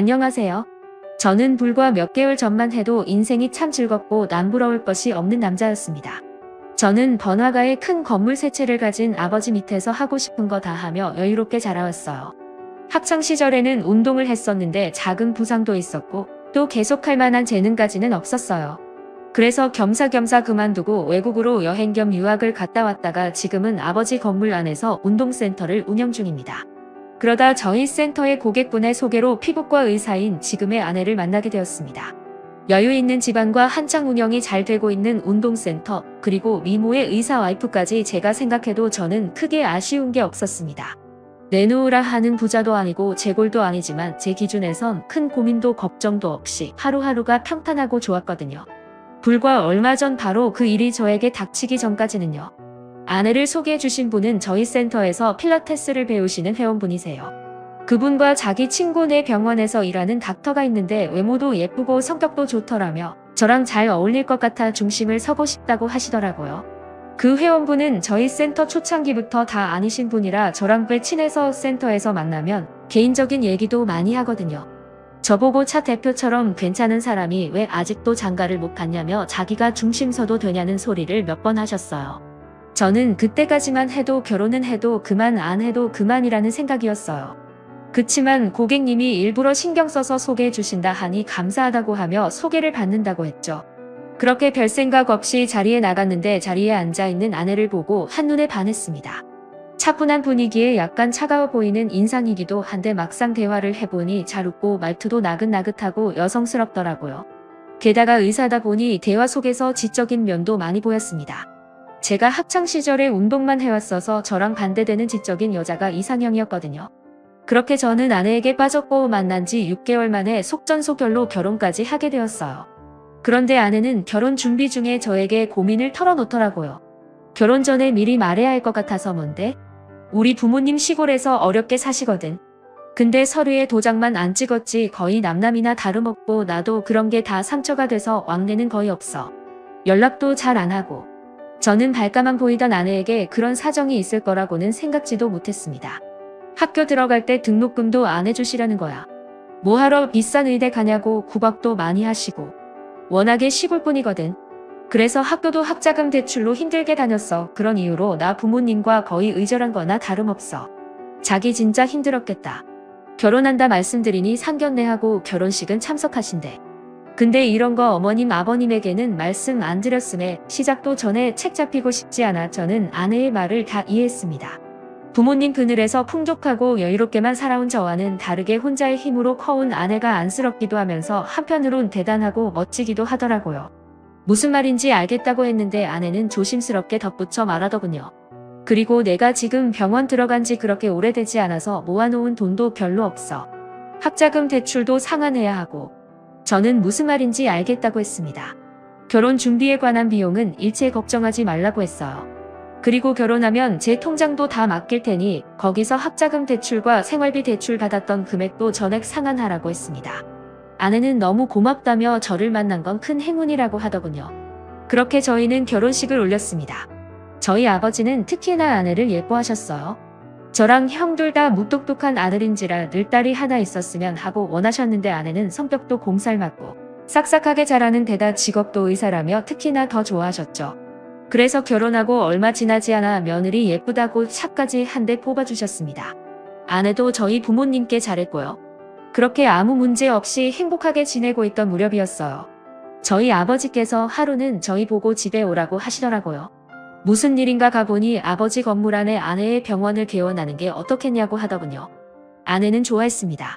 안녕하세요. 저는 불과 몇 개월 전만 해도 인생이 참 즐겁고 남부러울 것이 없는 남자였습니다. 저는 번화가에 큰 건물 세 채를 가진 아버지 밑에서 하고 싶은 거 다 하며 여유롭게 자라왔어요. 학창 시절에는 운동을 했었는데 작은 부상도 있었고 또 계속할 만한 재능까지는 없었어요. 그래서 겸사겸사 그만두고 외국으로 여행 겸 유학을 갔다 왔다가 지금은 아버지 건물 안에서 운동센터를 운영 중입니다. 그러다 저희 센터의 고객분의 소개로 피부과 의사인 지금의 아내를 만나게 되었습니다. 여유 있는 집안과 한창 운영이 잘 되고 있는 운동센터, 그리고 미모의 의사 와이프까지 제가 생각해도 저는 크게 아쉬운 게 없었습니다. 내놓으라 하는 부자도 아니고 재골도 아니지만 제 기준에선 큰 고민도 걱정도 없이 하루하루가 평탄하고 좋았거든요. 불과 얼마 전 바로 그 일이 저에게 닥치기 전까지는요. 아내를 소개해 주신 분은 저희 센터에서 필라테스를 배우시는 회원분이세요. 그분과 자기 친구네 병원에서 일하는 닥터가 있는데 외모도 예쁘고 성격도 좋더라며 저랑 잘 어울릴 것 같아 중심을 서고 싶다고 하시더라고요. 그 회원분은 저희 센터 초창기부터 다 아니신 분이라 저랑 꽤 친해서 센터에서 만나면 개인적인 얘기도 많이 하거든요. 저보고 차 대표처럼 괜찮은 사람이 왜 아직도 장가를 못 갔냐며 자기가 중심 서도 되냐는 소리를 몇 번 하셨어요. 저는 그때까지만 해도 결혼은 해도 그만 안 해도 그만이라는 생각이었어요. 그치만 고객님이 일부러 신경 써서 소개해 주신다 하니 감사하다고 하며 소개를 받는다고 했죠. 그렇게 별 생각 없이 자리에 나갔는데 자리에 앉아있는 아내를 보고 한눈에 반했습니다. 차분한 분위기에 약간 차가워 보이는 인상이기도 한데 막상 대화를 해보니 잘 웃고 말투도 나긋나긋하고 여성스럽더라고요. 게다가 의사다 보니 대화 속에서 지적인 면도 많이 보였습니다. 제가 학창시절에 운동만 해왔어서 저랑 반대되는 지적인 여자가 이상형이었거든요. 그렇게 저는 아내에게 빠졌고 만난 지 6개월 만에 속전속결로 결혼까지 하게 되었어요. 그런데 아내는 결혼 준비 중에 저에게 고민을 털어놓더라고요. 결혼 전에 미리 말해야 할 것 같아서. 뭔데? 우리 부모님 시골에서 어렵게 사시거든. 근데 서류에 도장만 안 찍었지 거의 남남이나 다름없고 나도 그런 게 다 상처가 돼서 왕래는 거의 없어. 연락도 잘 안 하고. 저는 발가만 보이던 아내에게 그런 사정이 있을 거라고는 생각지도 못했습니다. 학교 들어갈 때 등록금도 안 해주시려는 거야. 뭐하러 비싼 의대 가냐고 구박도 많이 하시고. 워낙에 시골뿐이거든. 그래서 학교도 학자금 대출로 힘들게 다녔어. 그런 이유로 나 부모님과 거의 의절한 거나 다름없어. 자기 진짜 힘들었겠다. 결혼한다 말씀드리니 상견례하고 결혼식은 참석하신대. 근데 이런 거 어머님 아버님에게는 말씀 안 드렸음에 시작도 전에 책 잡히고 싶지 않아 저는 아내의 말을 다 이해했습니다. 부모님 그늘에서 풍족하고 여유롭게만 살아온 저와는 다르게 혼자의 힘으로 커온 아내가 안쓰럽기도 하면서 한편으론 대단하고 멋지기도 하더라고요. 무슨 말인지 알겠다고 했는데 아내는 조심스럽게 덧붙여 말하더군요. 그리고 내가 지금 병원 들어간 지 그렇게 오래되지 않아서 모아놓은 돈도 별로 없어. 학자금 대출도 상환해야 하고. 저는 무슨 말인지 알겠다고 했습니다. 결혼 준비에 관한 비용은 일체 걱정하지 말라고 했어요. 그리고 결혼하면 제 통장도 다 맡길 테니 거기서 학자금 대출과 생활비 대출 받았던 금액도 전액 상환하라고 했습니다. 아내는 너무 고맙다며 저를 만난 건 큰 행운이라고 하더군요. 그렇게 저희는 결혼식을 올렸습니다. 저희 아버지는 특히나 아내를 예뻐하셨어요. 저랑 형 둘 다 무뚝뚝한 아들인지라 늘 딸이 하나 있었으면 하고 원하셨는데 아내는 성격도 곰살맞고 싹싹하게 자라는 데다 직업도 의사라며 특히나 더 좋아하셨죠. 그래서 결혼하고 얼마 지나지 않아 며느리 예쁘다고 차까지 한 대 뽑아주셨습니다. 아내도 저희 부모님께 잘했고요. 그렇게 아무 문제 없이 행복하게 지내고 있던 무렵이었어요. 저희 아버지께서 하루는 저희 보고 집에 오라고 하시더라고요. 무슨 일인가 가보니 아버지 건물 안에 아내의 병원을 개원하는 게 어떻겠냐고 하더군요. 아내는 좋아했습니다.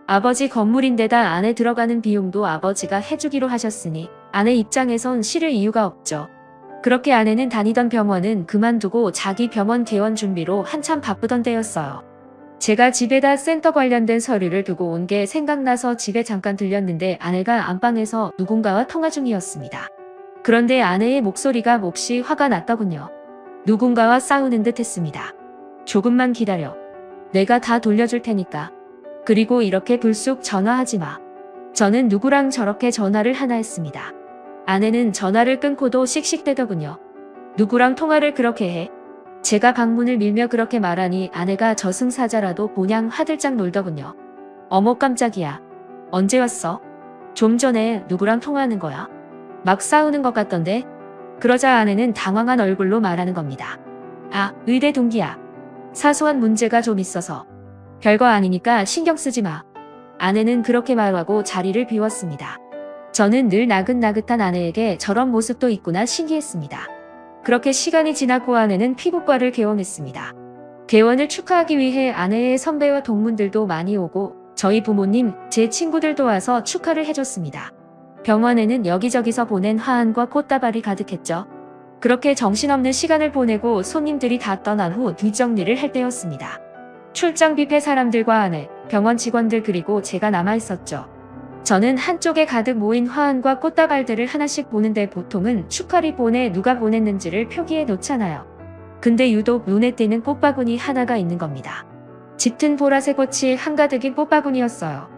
아버지 건물인데다 안에 들어가는 비용도 아버지가 해주기로 하셨으니 아내 입장에선 싫을 이유가 없죠. 그렇게 아내는 다니던 병원은 그만두고 자기 병원 개원 준비로 한참 바쁘던 때였어요. 제가 집에다 센터 관련된 서류를 두고 온 게 생각나서 집에 잠깐 들렸는데 아내가 안방에서 누군가와 통화 중이었습니다. 그런데 아내의 목소리가 몹시 화가 났더군요. 누군가와 싸우는 듯 했습니다. 조금만 기다려. 내가 다 돌려줄 테니까. 그리고 이렇게 불쑥 전화하지 마. 저는 누구랑 저렇게 전화를 하나 했습니다. 아내는 전화를 끊고도 씩씩대더군요. 누구랑 통화를 그렇게 해? 제가 방문을 밀며 그렇게 말하니 아내가 저승사자라도 보냥 화들짝 놀더군요. 어머 깜짝이야. 언제 왔어? 좀 전에 누구랑 통화하는 거야? 막 싸우는 것 같던데? 그러자 아내는 당황한 얼굴로 말하는 겁니다. 아, 의대 동기야. 사소한 문제가 좀 있어서. 별거 아니니까 신경 쓰지 마. 아내는 그렇게 말하고 자리를 비웠습니다. 저는 늘 나긋나긋한 아내에게 저런 모습도 있구나 신기했습니다. 그렇게 시간이 지났고 아내는 피부과를 개원했습니다. 개원을 축하하기 위해 아내의 선배와 동문들도 많이 오고 저희 부모님, 제 친구들도 와서 축하를 해줬습니다. 병원에는 여기저기서 보낸 화환과 꽃다발이 가득했죠. 그렇게 정신없는 시간을 보내고 손님들이 다 떠난 후 뒷정리를 할 때였습니다. 출장 뷔페 사람들과 아내, 병원 직원들 그리고 제가 남아있었죠. 저는 한쪽에 가득 모인 화환과 꽃다발들을 하나씩 보는데 보통은 축하 리본에 누가 보냈는지를 표기해 놓잖아요. 근데 유독 눈에 띄는 꽃바구니 하나가 있는 겁니다. 짙은 보라색 꽃이 한가득인 꽃바구니였어요.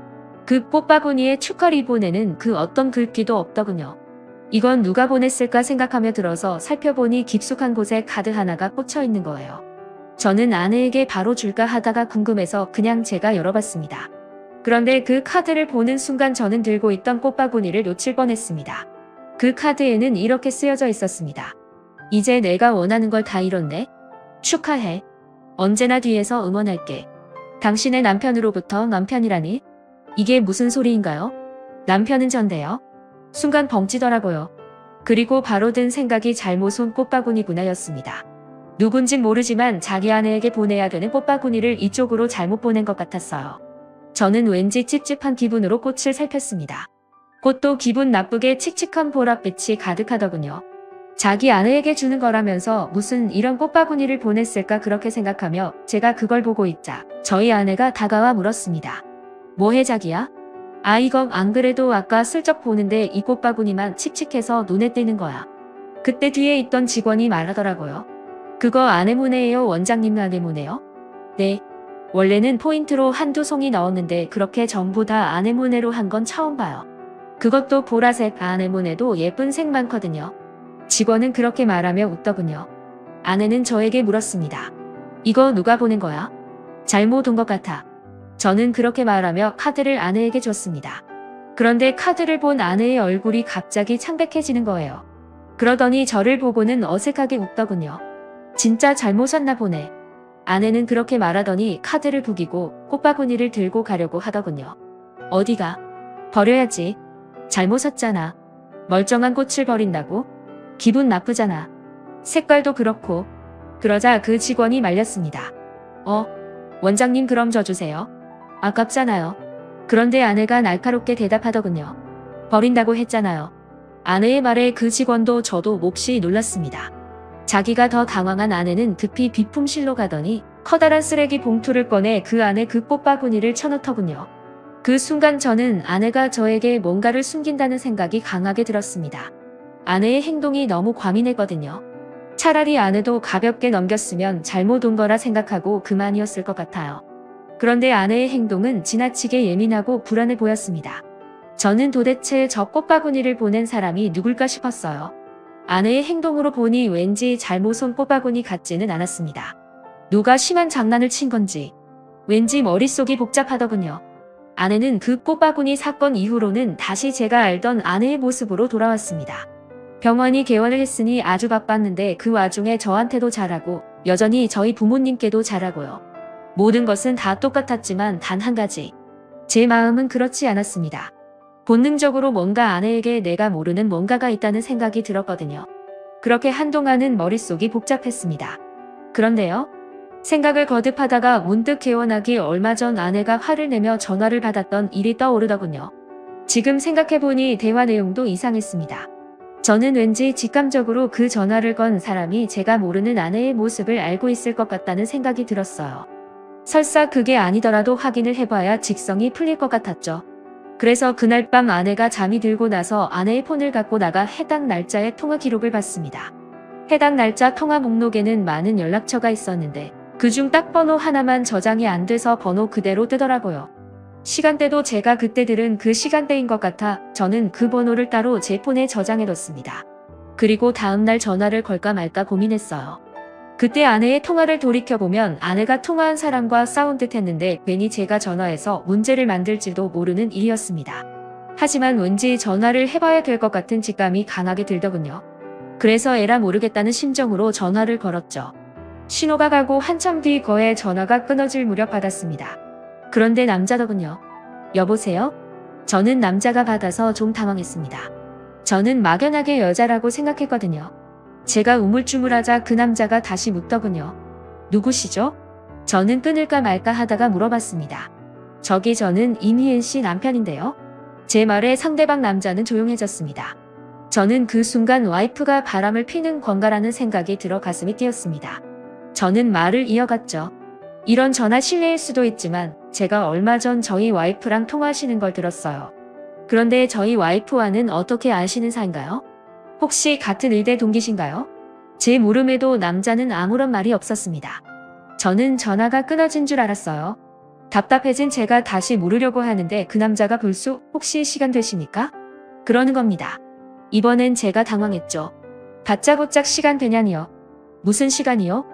그 꽃바구니의 축하 리본에는 그 어떤 글귀도 없더군요. 이건 누가 보냈을까 생각하며 들어서 살펴보니 깊숙한 곳에 카드 하나가 꽂혀 있는 거예요. 저는 아내에게 바로 줄까 하다가 궁금해서 그냥 제가 열어봤습니다. 그런데 그 카드를 보는 순간 저는 들고 있던 꽃바구니를 놓칠 뻔했습니다. 그 카드에는 이렇게 쓰여져 있었습니다. 이제 내가 원하는 걸 다 이뤘네. 축하해. 언제나 뒤에서 응원할게. 당신의 남편으로부터 남편이라니? 이게 무슨 소리인가요? 남편은 전데요. 순간 벙찌더라고요. 그리고 바로 든 생각이 잘못 온 꽃바구니구나 였습니다. 누군진 모르지만 자기 아내에게 보내야 되는 꽃바구니를 이쪽으로 잘못 보낸 것 같았어요. 저는 왠지 찝찝한 기분으로 꽃을 살폈습니다. 꽃도 기분 나쁘게 칙칙한 보랏빛이 가득하더군요. 자기 아내에게 주는 거라면서 무슨 이런 꽃바구니를 보냈을까 그렇게 생각하며 제가 그걸 보고 있자 저희 아내가 다가와 물었습니다. 뭐해 자기야? 아 이거 안 그래도 아까 슬쩍 보는데 이 꽃바구니만 칙칙해서 눈에 띄는 거야. 그때 뒤에 있던 직원이 말하더라고요. 그거 아내모네예요 원장님 아내모네요? 네. 원래는 포인트로 한두 송이 넣었는데 그렇게 전부 다 아내모네로 한 건 처음 봐요. 그것도 보라색 아내모네도 예쁜 색 많거든요. 직원은 그렇게 말하며 웃더군요. 아내는 저에게 물었습니다. 이거 누가 보낸 거야? 잘못 온 것 같아. 저는 그렇게 말하며 카드를 아내에게 줬습니다. 그런데 카드를 본 아내의 얼굴이 갑자기 창백해지는 거예요. 그러더니 저를 보고는 어색하게 웃더군요. 진짜 잘못 샀나 보네. 아내는 그렇게 말하더니 카드를 구기고 꽃바구니를 들고 가려고 하더군요. 어디가? 버려야지. 잘못 샀잖아. 멀쩡한 꽃을 버린다고? 기분 나쁘잖아. 색깔도 그렇고. 그러자 그 직원이 말렸습니다. 원장님 그럼 저 주세요. 아깝잖아요. 그런데 아내가 날카롭게 대답하더군요. 버린다고 했잖아요. 아내의 말에 그 직원도 저도 몹시 놀랐습니다. 자기가 더 당황한 아내는 급히 비품실로 가더니 커다란 쓰레기 봉투를 꺼내 그 안에 그 꽃바구니를 쳐넣더군요. 그 순간 저는 아내가 저에게 뭔가를 숨긴다는 생각이 강하게 들었습니다. 아내의 행동이 너무 과민했거든요. 차라리 아내도 가볍게 넘겼으면 잘못 온 거라 생각하고 그만이었을 것 같아요. 그런데 아내의 행동은 지나치게 예민하고 불안해 보였습니다. 저는 도대체 저 꽃바구니를 보낸 사람이 누굴까 싶었어요. 아내의 행동으로 보니 왠지 잘못 온 꽃바구니 같지는 않았습니다. 누가 심한 장난을 친 건지 왠지 머릿속이 복잡하더군요. 아내는 그 꽃바구니 사건 이후로는 다시 제가 알던 아내의 모습으로 돌아왔습니다. 병원이 개원을 했으니 아주 바빴는데 그 와중에 저한테도 잘하고 여전히 저희 부모님께도 잘하고요. 모든 것은 다 똑같았지만 단 한 가지. 제 마음은 그렇지 않았습니다. 본능적으로 뭔가 아내에게 내가 모르는 뭔가가 있다는 생각이 들었거든요. 그렇게 한동안은 머릿속이 복잡했습니다. 그런데요. 생각을 거듭하다가 문득 개원하기 얼마 전 아내가 화를 내며 전화를 받았던 일이 떠오르더군요. 지금 생각해보니 대화 내용도 이상했습니다. 저는 왠지 직감적으로 그 전화를 건 사람이 제가 모르는 아내의 모습을 알고 있을 것 같다는 생각이 들었어요. 설사 그게 아니더라도 확인을 해봐야 직성이 풀릴 것 같았죠. 그래서 그날 밤 아내가 잠이 들고 나서 아내의 폰을 갖고 나가 해당 날짜의 통화 기록을 봤습니다. 해당 날짜 통화 목록에는 많은 연락처가 있었는데 그중 딱 번호 하나만 저장이 안 돼서 번호 그대로 뜨더라고요. 시간대도 제가 그때 들은 그 시간대인 것 같아 저는 그 번호를 따로 제 폰에 저장해뒀습니다. 그리고 다음날 전화를 걸까 말까 고민했어요. 그때 아내의 통화를 돌이켜보면 아내가 통화한 사람과 싸운 듯 했는데 괜히 제가 전화해서 문제를 만들지도 모르는 일이었습니다. 하지만 왠지 전화를 해봐야 될 것 같은 직감이 강하게 들더군요. 그래서 에라 모르겠다는 심정으로 전화를 걸었죠. 신호가 가고 한참 뒤 거에 전화가 끊어질 무렵 받았습니다. 그런데 남자더군요. 여보세요? 저는 남자가 받아서 좀 당황했습니다. 저는 막연하게 여자라고 생각했거든요. 제가 우물쭈물하자 그 남자가 다시 묻더군요. 누구시죠? 저는 끊을까 말까 하다가 물어봤습니다. 저는 이미은 씨 남편인데요. 제 말에 상대방 남자는 조용해졌습니다. 저는 그 순간 와이프가 바람을 피는 건가라는 생각이 들어 가슴이 뛰었습니다. 저는 말을 이어갔죠. 이런 전화 실례일 수도 있지만 제가 얼마 전 저희 와이프랑 통화하시는 걸 들었어요. 그런데 저희 와이프와는 어떻게 아시는 사이인가요? 혹시 같은 의대 동기신가요? 제 물음에도 남자는 아무런 말이 없었습니다. 저는 전화가 끊어진 줄 알았어요. 답답해진 제가 다시 물으려고 하는데 그 남자가 불쑥 혹시 시간 되십니까? 그러는 겁니다. 이번엔 제가 당황했죠. 다짜고짜 시간 되냐니요? 무슨 시간이요?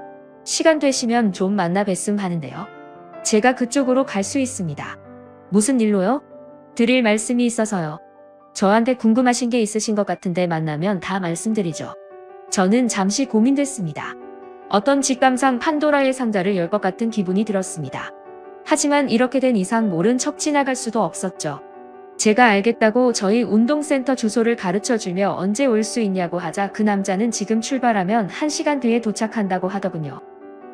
시간 되시면 좀 만나 뵀음 하는데요. 제가 그쪽으로 갈 수 있습니다. 무슨 일로요? 드릴 말씀이 있어서요. 저한테 궁금하신 게 있으신 것 같은데 만나면 다 말씀드리죠. 저는 잠시 고민됐습니다. 어떤 직감상 판도라의 상자를 열 것 같은 기분이 들었습니다. 하지만 이렇게 된 이상 모른 척 지나갈 수도 없었죠. 제가 알겠다고 저희 운동센터 주소를 가르쳐주며 언제 올 수 있냐고 하자 그 남자는 지금 출발하면 1시간 뒤에 도착한다고 하더군요.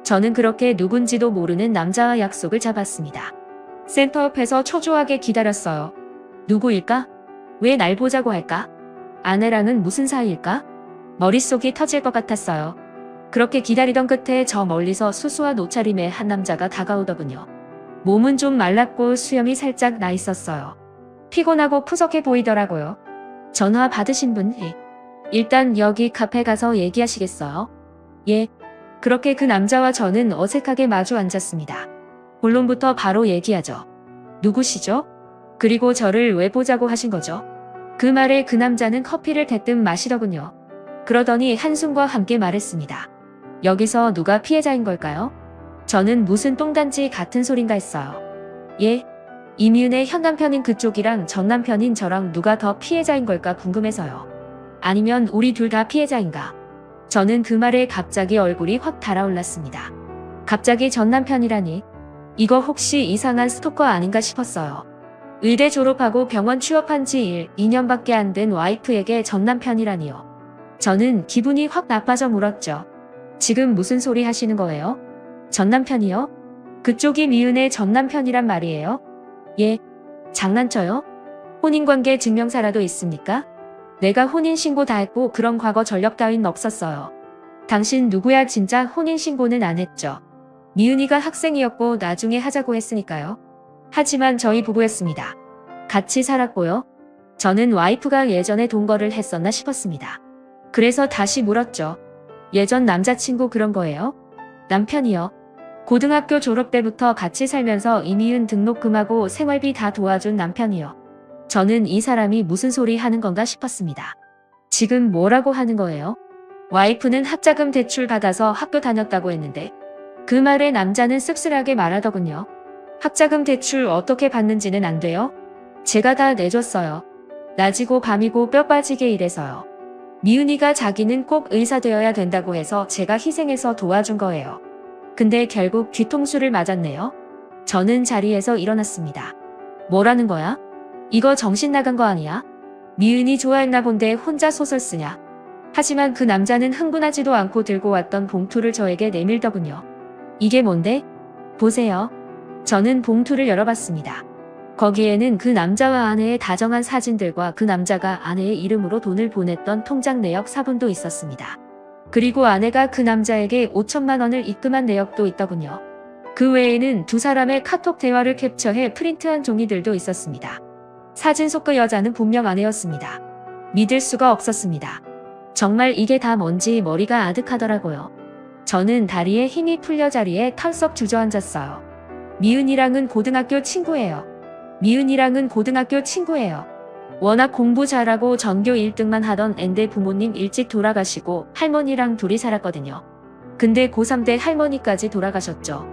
저는 그렇게 누군지도 모르는 남자와 약속을 잡았습니다. 센터 옆에서 초조하게 기다렸어요. 누구일까? 왜 날 보자고 할까? 아내랑은 무슨 사이일까? 머릿속이 터질 것 같았어요. 그렇게 기다리던 끝에 저 멀리서 수수한 옷차림의 한 남자가 다가오더군요. 몸은 좀 말랐고 수염이 살짝 나 있었어요. 피곤하고 푸석해 보이더라고요. 전화 받으신 분? 일단 여기 카페 가서 얘기하시겠어요? 예. 그렇게 그 남자와 저는 어색하게 마주 앉았습니다. 본론부터 바로 얘기하죠. 누구시죠? 그리고 저를 왜 보자고 하신 거죠? 그 말에 그 남자는 커피를 대뜸 마시더군요. 그러더니 한숨과 함께 말했습니다. 여기서 누가 피해자인 걸까요? 저는 무슨 똥단지 같은 소린가 했어요. 예? 이미은의 현 남편인 그쪽이랑 전 남편인 저랑 누가 더 피해자인 걸까 궁금해서요. 아니면 우리 둘 다 피해자인가? 저는 그 말에 갑자기 얼굴이 확 달아올랐습니다. 갑자기 전 남편이라니? 이거 혹시 이상한 스토커 아닌가 싶었어요. 의대 졸업하고 병원 취업한 지 2년밖에 안 된 와이프에게 전 남편이라니요. 저는 기분이 확 나빠져 물었죠. 지금 무슨 소리 하시는 거예요? 전 남편이요? 그쪽이 미은의 전 남편이란 말이에요? 예. 장난쳐요? 혼인관계 증명사라도 있습니까? 내가 혼인신고 다 했고 그런 과거 전력 따윈 없었어요. 당신 누구야? 진짜 혼인신고는 안 했죠. 미은이가 학생이었고 나중에 하자고 했으니까요. 하지만 저희 부부였습니다. 같이 살았고요. 저는 와이프가 예전에 동거를 했었나 싶었습니다. 그래서 다시 물었죠. 예전 남자친구 그런 거예요? 남편이요. 고등학교 졸업 때부터 같이 살면서 이미은 등록금하고 생활비 다 도와준 남편이요. 저는 이 사람이 무슨 소리 하는 건가 싶었습니다. 지금 뭐라고 하는 거예요? 와이프는 학자금 대출 받아서 학교 다녔다고 했는데 그 말에 남자는 씁쓸하게 말하더군요. 학자금 대출 어떻게 받는지는 안 돼요? 제가 다 내줬어요. 낮이고 밤이고 뼈 빠지게 일해서요. 미은이가 자기는 꼭 의사 되어야 된다고 해서 제가 희생해서 도와준 거예요. 근데 결국 뒤통수를 맞았네요. 저는 자리에서 일어났습니다. 뭐라는 거야? 이거 정신 나간 거 아니야? 미은이 좋아했나 본데 혼자 소설 쓰냐? 하지만 그 남자는 흥분하지도 않고 들고 왔던 봉투를 저에게 내밀더군요. 이게 뭔데? 보세요. 저는 봉투를 열어봤습니다. 거기에는 그 남자와 아내의 다정한 사진들과 그 남자가 아내의 이름으로 돈을 보냈던 통장 내역 사본도 있었습니다. 그리고 아내가 그 남자에게 5천만 원을 입금한 내역도 있더군요. 그 외에는 두 사람의 카톡 대화를 캡처해 프린트한 종이들도 있었습니다. 사진 속 그 여자는 분명 아내였습니다. 믿을 수가 없었습니다. 정말 이게 다 뭔지 머리가 아득하더라고요. 저는 다리에 힘이 풀려 자리에 털썩 주저앉았어요. 미은이랑은 고등학교 친구예요. 미은이랑은 고등학교 친구예요. 워낙 공부 잘하고 전교 1등만 하던 앤데 부모님 일찍 돌아가시고 할머니랑 둘이 살았거든요. 근데 고3 때 할머니까지 돌아가셨죠.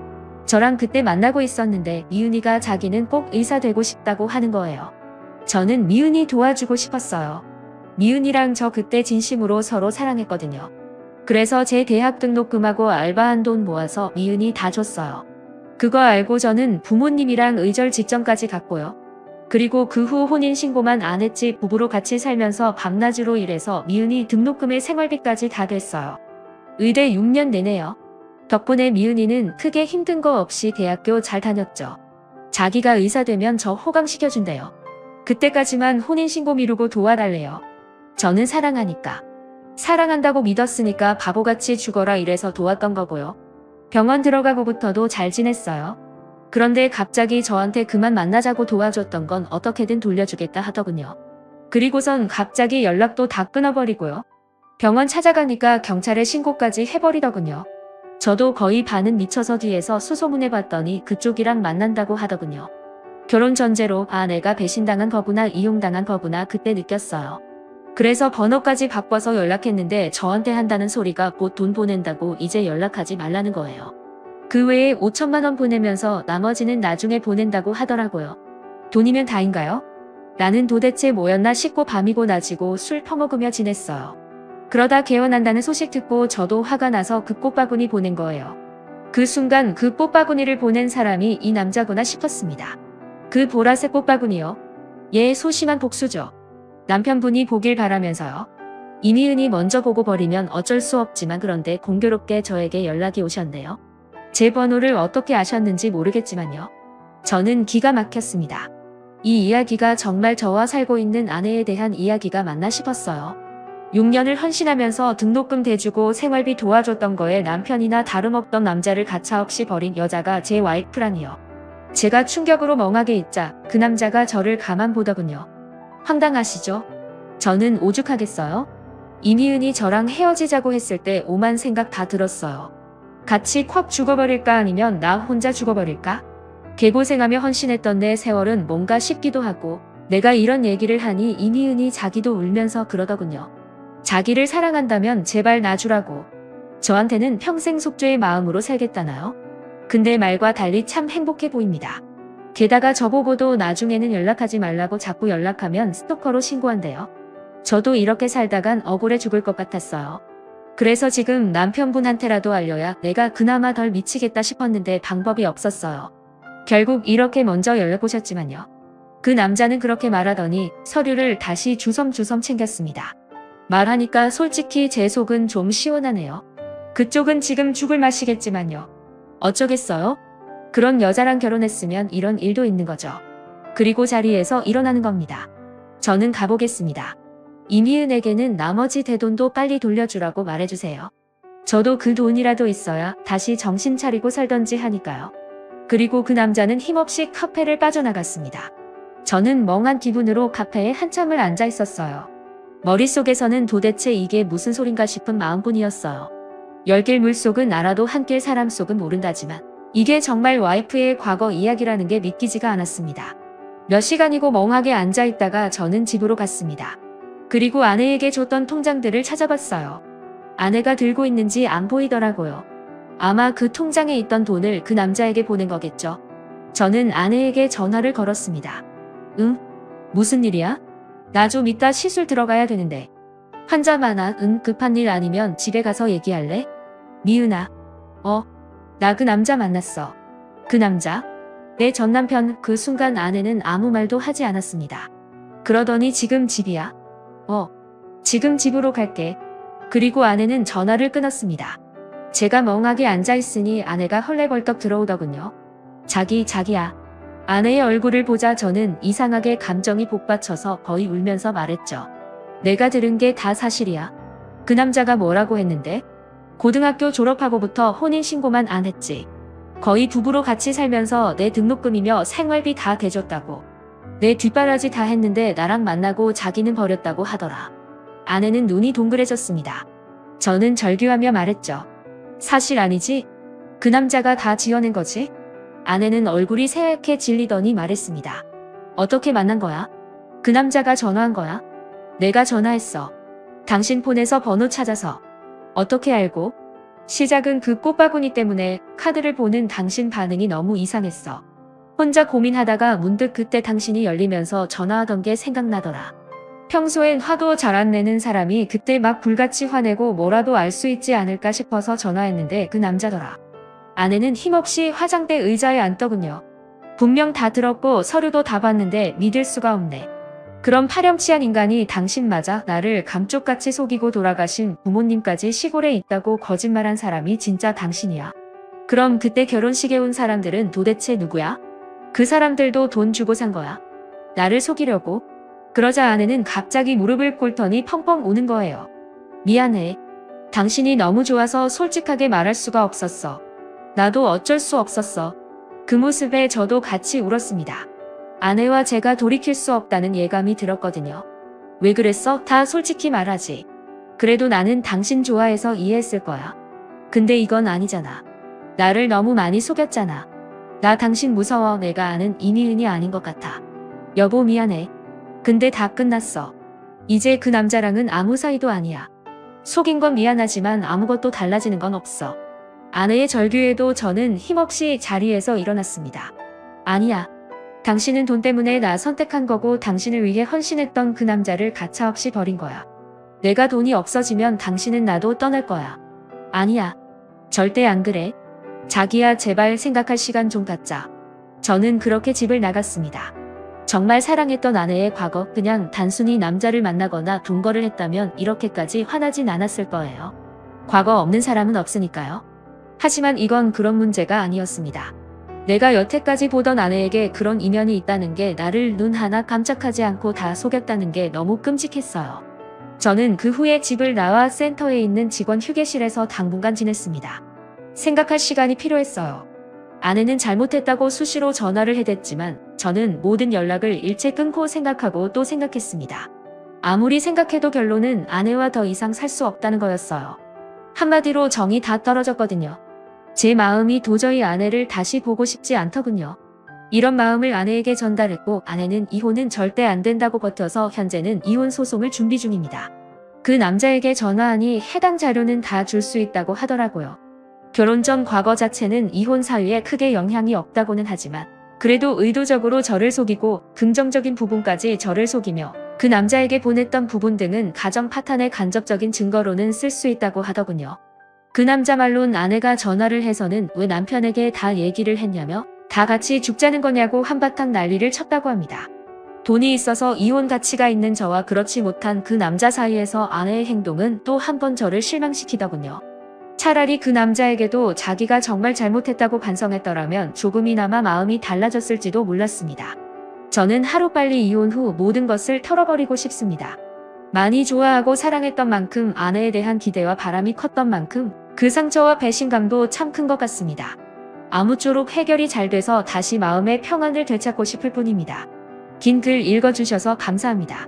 저랑 그때 만나고 있었는데 미은이가 자기는 꼭 의사 되고 싶다고 하는 거예요. 저는 미은이 도와주고 싶었어요. 미은이랑 저 그때 진심으로 서로 사랑했거든요. 그래서 제 대학 등록금하고 알바한 돈 모아서 미은이 다 줬어요. 그거 알고 저는 부모님이랑 의절 직전까지 갔고요. 그리고 그 후 혼인신고만 안 했지 부부로 같이 살면서 밤낮으로 일해서 미은이 등록금에 생활비까지 다 됐어요. 의대 6년 내내요. 덕분에 미은이는 크게 힘든 거 없이 대학교 잘 다녔죠. 자기가 의사 되면 저 호강시켜준대요. 그때까지만 혼인신고 미루고 도와달래요. 저는 사랑하니까. 사랑한다고 믿었으니까 바보같이 죽어라 이래서 도왔던 거고요. 병원 들어가고부터도 잘 지냈어요. 그런데 갑자기 저한테 그만 만나자고 도와줬던 건 어떻게든 돌려주겠다 하더군요. 그리고선 갑자기 연락도 다 끊어버리고요. 병원 찾아가니까 경찰에 신고까지 해버리더군요. 저도 거의 반은 미쳐서 뒤에서 수소문해봤더니 그쪽이랑 만난다고 하더군요. 결혼 전제로 내가 배신당한 거구나 이용당한 거구나 그때 느꼈어요. 그래서 번호까지 바꿔서 연락했는데 저한테 한다는 소리가 곧 돈 보낸다고 이제 연락하지 말라는 거예요. 그 외에 5천만 원 보내면서 나머지는 나중에 보낸다고 하더라고요. 돈이면 다인가요? 나는 도대체 뭐였나 싶고 밤이고 낮이고 술 퍼먹으며 지냈어요. 그러다 개원한다는 소식 듣고 저도 화가 나서 그 꽃바구니 보낸 거예요. 그 순간 그 꽃바구니를 보낸 사람이 이 남자구나 싶었습니다. 그 보라색 꽃바구니요. 얘의 소심한 복수죠. 남편분이 보길 바라면서요. 이미은이 먼저 보고 버리면 어쩔 수 없지만 그런데 공교롭게 저에게 연락이 오셨네요. 제 번호를 어떻게 아셨는지 모르겠지만요. 저는 기가 막혔습니다. 이 이야기가 정말 저와 살고 있는 아내에 대한 이야기가 맞나 싶었어요. 6년을 헌신하면서 등록금 대주고 생활비 도와줬던 거에 남편이나 다름없던 남자를 가차없이 버린 여자가 제 와이프라니요. 제가 충격으로 멍하게 있자 그 남자가 저를 가만 보더군요. 황당하시죠? 저는 오죽하겠어요? 이미은이 저랑 헤어지자고 했을 때 오만 생각 다 들었어요. 같이 콱 죽어버릴까 아니면 나 혼자 죽어버릴까? 개고생하며 헌신했던 내 세월은 뭔가 싶기도 하고 내가 이런 얘기를 하니 이미은이 자기도 울면서 그러더군요. 자기를 사랑한다면 제발 놔주라고. 저한테는 평생 속죄의 마음으로 살겠다나요? 근데 말과 달리 참 행복해 보입니다. 게다가 저보고도 나중에는 연락하지 말라고 자꾸 연락하면 스토커로 신고한대요. 저도 이렇게 살다간 억울해 죽을 것 같았어요. 그래서 지금 남편분한테라도 알려야 내가 그나마 덜 미치겠다 싶었는데 방법이 없었어요. 결국 이렇게 먼저 연락 오셨지만요. 그 남자는 그렇게 말하더니 서류를 다시 주섬주섬 챙겼습니다. 말하니까 솔직히 제 속은 좀 시원하네요. 그쪽은 지금 죽을 맛이겠지만요. 어쩌겠어요? 그런 여자랑 결혼했으면 이런 일도 있는 거죠. 그리고 자리에서 일어나는 겁니다. 저는 가보겠습니다. 이미은에게는 나머지 대돈도 빨리 돌려주라고 말해주세요. 저도 그 돈이라도 있어야 다시 정신 차리고 살던지 하니까요. 그리고 그 남자는 힘없이 카페를 빠져나갔습니다. 저는 멍한 기분으로 카페에 한참을 앉아 있었어요. 머릿속에서는 도대체 이게 무슨 소린가 싶은 마음뿐이었어요. 열길 물속은 알아도 한길 사람 속은 모른다지만 이게 정말 와이프의 과거 이야기라는 게 믿기지가 않았습니다. 몇 시간이고 멍하게 앉아있다가 저는 집으로 갔습니다. 그리고 아내에게 줬던 통장들을 찾아봤어요. 아내가 들고 있는지 안 보이더라고요. 아마 그 통장에 있던 돈을 그 남자에게 보낸 거겠죠. 저는 아내에게 전화를 걸었습니다. 응? 무슨 일이야? 나 좀 이따 시술 들어가야 되는데. 환자 많아. 응, 급한 일 아니면 집에 가서 얘기할래? 미은아. 나 그 남자 만났어. 그 남자? 내 전남편. 그 순간 아내는 아무 말도 하지 않았습니다. 그러더니 지금 집이야? 지금 집으로 갈게. 그리고 아내는 전화를 끊었습니다. 제가 멍하게 앉아있으니 아내가 헐레벌떡 들어오더군요. 자기야. 아내의 얼굴을 보자 저는 이상하게 감정이 복받쳐서 거의 울면서 말했죠. 내가 들은 게 다 사실이야. 그 남자가 뭐라고 했는데? 고등학교 졸업하고부터 혼인신고만 안 했지. 거의 부부로 같이 살면서 내 등록금이며 생활비 다 대줬다고. 내 뒷바라지 다 했는데 나랑 만나고 자기는 버렸다고 하더라. 아내는 눈이 동그래졌습니다. 저는 절규하며 말했죠. 사실 아니지? 그 남자가 다 지어낸 거지? 아내는 얼굴이 새하얗게 질리더니 말했습니다. 어떻게 만난 거야? 그 남자가 전화한 거야? 내가 전화했어. 당신 폰에서 번호 찾아서. 어떻게 알고? 시작은 그 꽃바구니 때문에. 카드를 보는 당신 반응이 너무 이상했어. 혼자 고민하다가 문득 그때 당신이 열리면서 전화하던 게 생각나더라. 평소엔 화도 잘 안 내는 사람이 그때 막 불같이 화내고 뭐라도 알 수 있지 않을까 싶어서 전화했는데 그 남자더라. 아내는 힘없이 화장대 의자에 앉더군요. 분명 다 들었고 서류도 다 봤는데 믿을 수가 없네. 그럼 파렴치한 인간이 당신 맞아? 나를 감쪽같이 속이고 돌아가신 부모님까지 시골에 있다고 거짓말한 사람이 진짜 당신이야? 그럼 그때 결혼식에 온 사람들은 도대체 누구야? 그 사람들도 돈 주고 산 거야? 나를 속이려고? 그러자 아내는 갑자기 무릎을 꿇더니 펑펑 우는 거예요. 미안해. 당신이 너무 좋아서 솔직하게 말할 수가 없었어. 나도 어쩔 수 없었어. 그 모습에 저도 같이 울었습니다. 아내와 제가 돌이킬 수 없다는 예감이 들었거든요. 왜 그랬어? 다 솔직히 말하지. 그래도 나는 당신 좋아해서 이해했을 거야. 근데 이건 아니잖아. 나를 너무 많이 속였잖아. 나 당신 무서워. 내가 아는 이미은이 아닌 것 같아. 여보 미안해. 근데 다 끝났어. 이제 그 남자랑은 아무 사이도 아니야. 속인 건 미안하지만 아무것도 달라지는 건 없어. 아내의 절규에도 저는 힘없이 자리에서 일어났습니다. 아니야. 당신은 돈 때문에 나 선택한 거고 당신을 위해 헌신했던 그 남자를 가차없이 버린 거야. 내가 돈이 없어지면 당신은 나도 떠날 거야. 아니야. 절대 안 그래. 자기야 제발 생각할 시간 좀 갖자. 저는 그렇게 집을 나갔습니다. 정말 사랑했던 아내의 과거, 그냥 단순히 남자를 만나거나 동거를 했다면 이렇게까지 화나진 않았을 거예요. 과거 없는 사람은 없으니까요. 하지만 이건 그런 문제가 아니었습니다. 내가 여태까지 보던 아내에게 그런 이면이 있다는 게, 나를 눈 하나 깜짝하지 않고 다 속였다는 게 너무 끔찍했어요. 저는 그 후에 집을 나와 센터에 있는 직원 휴게실에서 당분간 지냈습니다. 생각할 시간이 필요했어요. 아내는 잘못했다고 수시로 전화를 해댔지만 저는 모든 연락을 일체 끊고 생각하고 또 생각했습니다. 아무리 생각해도 결론은 아내와 더 이상 살 수 없다는 거였어요. 한마디로 정이 다 떨어졌거든요. 제 마음이 도저히 아내를 다시 보고 싶지 않더군요. 이런 마음을 아내에게 전달했고 아내는 이혼은 절대 안 된다고 버텨서 현재는 이혼 소송을 준비 중입니다. 그 남자에게 전화하니 해당 자료는 다 줄 수 있다고 하더라고요. 결혼 전 과거 자체는 이혼 사유에 크게 영향이 없다고는 하지만 그래도 의도적으로 저를 속이고 긍정적인 부분까지 저를 속이며 그 남자에게 보냈던 부분 등은 가정 파탄의 간접적인 증거로는 쓸 수 있다고 하더군요. 그 남자 말론 아내가 전화를 해서는 왜 남편에게 다 얘기를 했냐며 다 같이 죽자는 거냐고 한바탕 난리를 쳤다고 합니다. 돈이 있어서 이혼 가치가 있는 저와 그렇지 못한 그 남자 사이에서 아내의 행동은 또 한 번 저를 실망시키더군요. 차라리 그 남자에게도 자기가 정말 잘못했다고 반성했더라면 조금이나마 마음이 달라졌을지도 몰랐습니다. 저는 하루빨리 이혼 후 모든 것을 털어버리고 싶습니다. 많이 좋아하고 사랑했던 만큼 아내에 대한 기대와 바람이 컸던 만큼 그 상처와 배신감도 참 큰 것 같습니다. 아무쪼록 해결이 잘 돼서 다시 마음의 평안을 되찾고 싶을 뿐입니다. 긴 글 읽어주셔서 감사합니다.